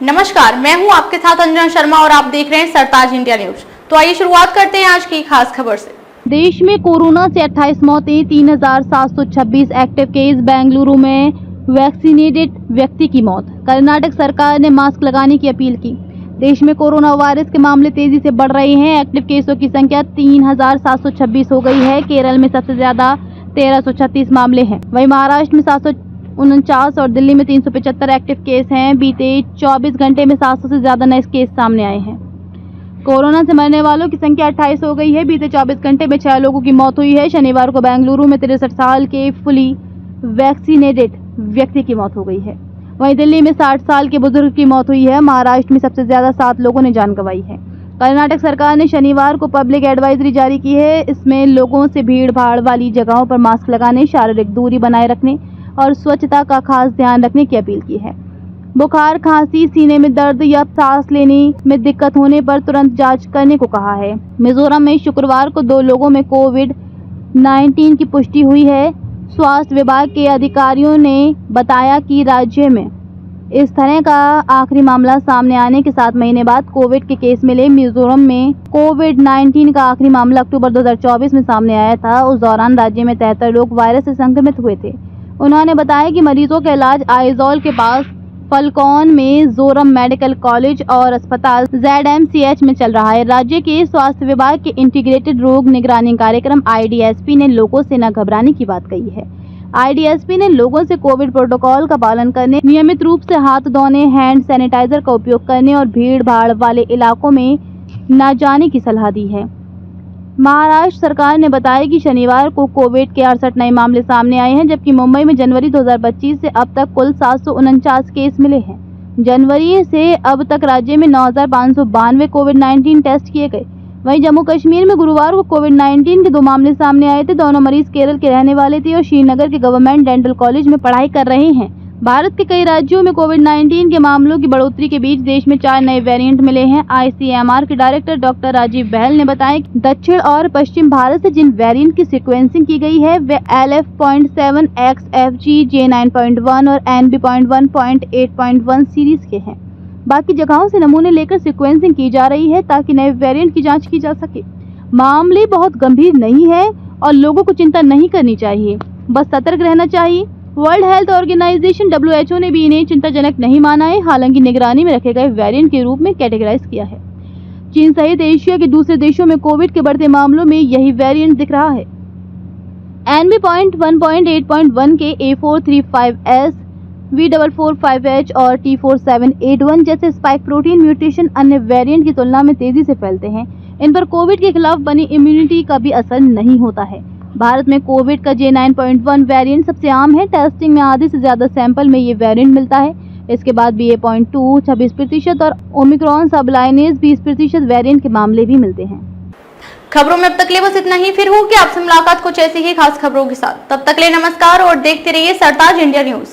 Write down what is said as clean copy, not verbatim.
नमस्कार, मैं हूं आपके साथ अंजना शर्मा और आप देख रहे हैं सरताज इंडिया न्यूज। तो आइए शुरुआत करते हैं आज की खास खबर से। देश में कोरोना से 28 मौतें, 3726 एक्टिव केस। बेंगलुरु में वैक्सीनेटेड व्यक्ति की मौत। कर्नाटक सरकार ने मास्क लगाने की अपील की। देश में कोरोना वायरस के मामले तेजी से बढ़ रहे हैं। एक्टिव केसों की संख्या 3726 हो गई है। केरल में सबसे ज्यादा 1336 मामले हैं। वहीं महाराष्ट्र में 749 और दिल्ली में 375 एक्टिव केस हैं। बीते 24 घंटे में 700 से ज्यादा नए केस सामने आए हैं। कोरोना से मरने वालों की संख्या 28 हो गई है। बीते 24 घंटे में 6 लोगों की मौत हुई है। शनिवार को बेंगलुरु में 63 साल के फुली वैक्सीनेटेड व्यक्ति की मौत हो गई है। वहीं दिल्ली में 60 साल के बुजुर्ग की मौत हुई है। महाराष्ट्र में सबसे ज्यादा 7 लोगों ने जान गंवाई है। कर्नाटक सरकार ने शनिवार को पब्लिक एडवाइजरी जारी की है। इसमें लोगों से भीड़ भाड़ वाली जगहों पर मास्क लगाने, शारीरिक दूरी बनाए रखने और स्वच्छता का खास ध्यान रखने की अपील की है। बुखार, खांसी, सीने में दर्द या सांस लेने में दिक्कत होने पर तुरंत जांच करने को कहा है। मिजोरम में शुक्रवार को 2 लोगों में कोविड-19 की पुष्टि हुई है। स्वास्थ्य विभाग के अधिकारियों ने बताया कि राज्य में इस तरह का आखिरी मामला सामने आने के 7 महीने बाद कोविड के केस मिले। मिजोरम में कोविड-19 का आखिरी मामला अक्टूबर 2024 में सामने आया था। उस दौरान राज्य में 73 लोग वायरस से संक्रमित हुए थे। उन्होंने बताया कि मरीजों का इलाज आइजोल के पास फलकौन में जोरम मेडिकल कॉलेज और अस्पताल ZMCH में चल रहा है। राज्य के स्वास्थ्य विभाग के इंटीग्रेटेड रोग निगरानी कार्यक्रम IDSP ने लोगों से न घबराने की बात कही है। IDSP ने लोगों से कोविड प्रोटोकॉल का पालन करने, नियमित रूप से हाथ धोने, हैंड सैनिटाइजर का उपयोग करने और भीड़ भाड़ वाले इलाकों में न जाने की सलाह दी है। महाराष्ट्र सरकार ने बताया कि शनिवार को कोविड के 68 नए मामले सामने आए हैं, जबकि मुंबई में जनवरी 2025 से अब तक कुल 749 केस मिले हैं। जनवरी से अब तक राज्य में 9592 कोविड-19 टेस्ट किए गए। वहीं जम्मू कश्मीर में गुरुवार को कोविड-19 के 2 मामले सामने आए थे। दोनों मरीज केरल के रहने वाले थे और श्रीनगर के गवर्नमेंट डेंटल कॉलेज में पढ़ाई कर रहे हैं। भारत के कई राज्यों में कोविड-19 के मामलों की बढ़ोतरी के बीच देश में 4 नए वेरिएंट मिले हैं। ICMR के डायरेक्टर डॉक्टर राजीव बहल ने बताया कि दक्षिण और पश्चिम भारत से जिन वेरिएंट की सीक्वेंसिंग की गई है वे LF.7, XFG, J9.1 और NB.1.8.1 सीरीज के हैं। बाकी जगहों से नमूने लेकर सीक्वेंसिंग की जा रही है ताकि नए वेरिएंट की जाँच की जा सके। मामले बहुत गंभीर नहीं है और लोगों को चिंता नहीं करनी चाहिए, बस सतर्क रहना चाहिए। वर्ल्ड हेल्थ ऑर्गेनाइजेशन WHO ने भी इन्हें चिंताजनक नहीं माना है, हालांकि निगरानी में रखे गए वेरिएंट के रूप में कैटेगराइज किया है। चीन सहित एशिया के दूसरे देशों में कोविड के बढ़ते मामलों में यही वेरिएंट दिख रहा है। NB.1.8.1 के A435S, V445H और T4781 जैसे स्पाइक प्रोटीन म्यूटेशन अन्य वेरिएंट की तुलना में तेजी से फैलते हैं। इन पर कोविड के खिलाफ बनी इम्यूनिटी का भी असर नहीं होता है। भारत में कोविड का J9.1 वेरिएंट सबसे आम है। टेस्टिंग में आधे से ज्यादा सैंपल में ये वेरिएंट मिलता है। इसके बाद BA.2 26% और ओमिक्रॉन सबलाइनेज 20% वेरिएंट के मामले भी मिलते हैं। खबरों में अब तक ले बस इतना ही। फिर होगी आपसे मुलाकात कुछ ऐसी ही खास खबरों के साथ। तब तक ले नमस्कार और देखते रहिए सरताज इंडिया न्यूज।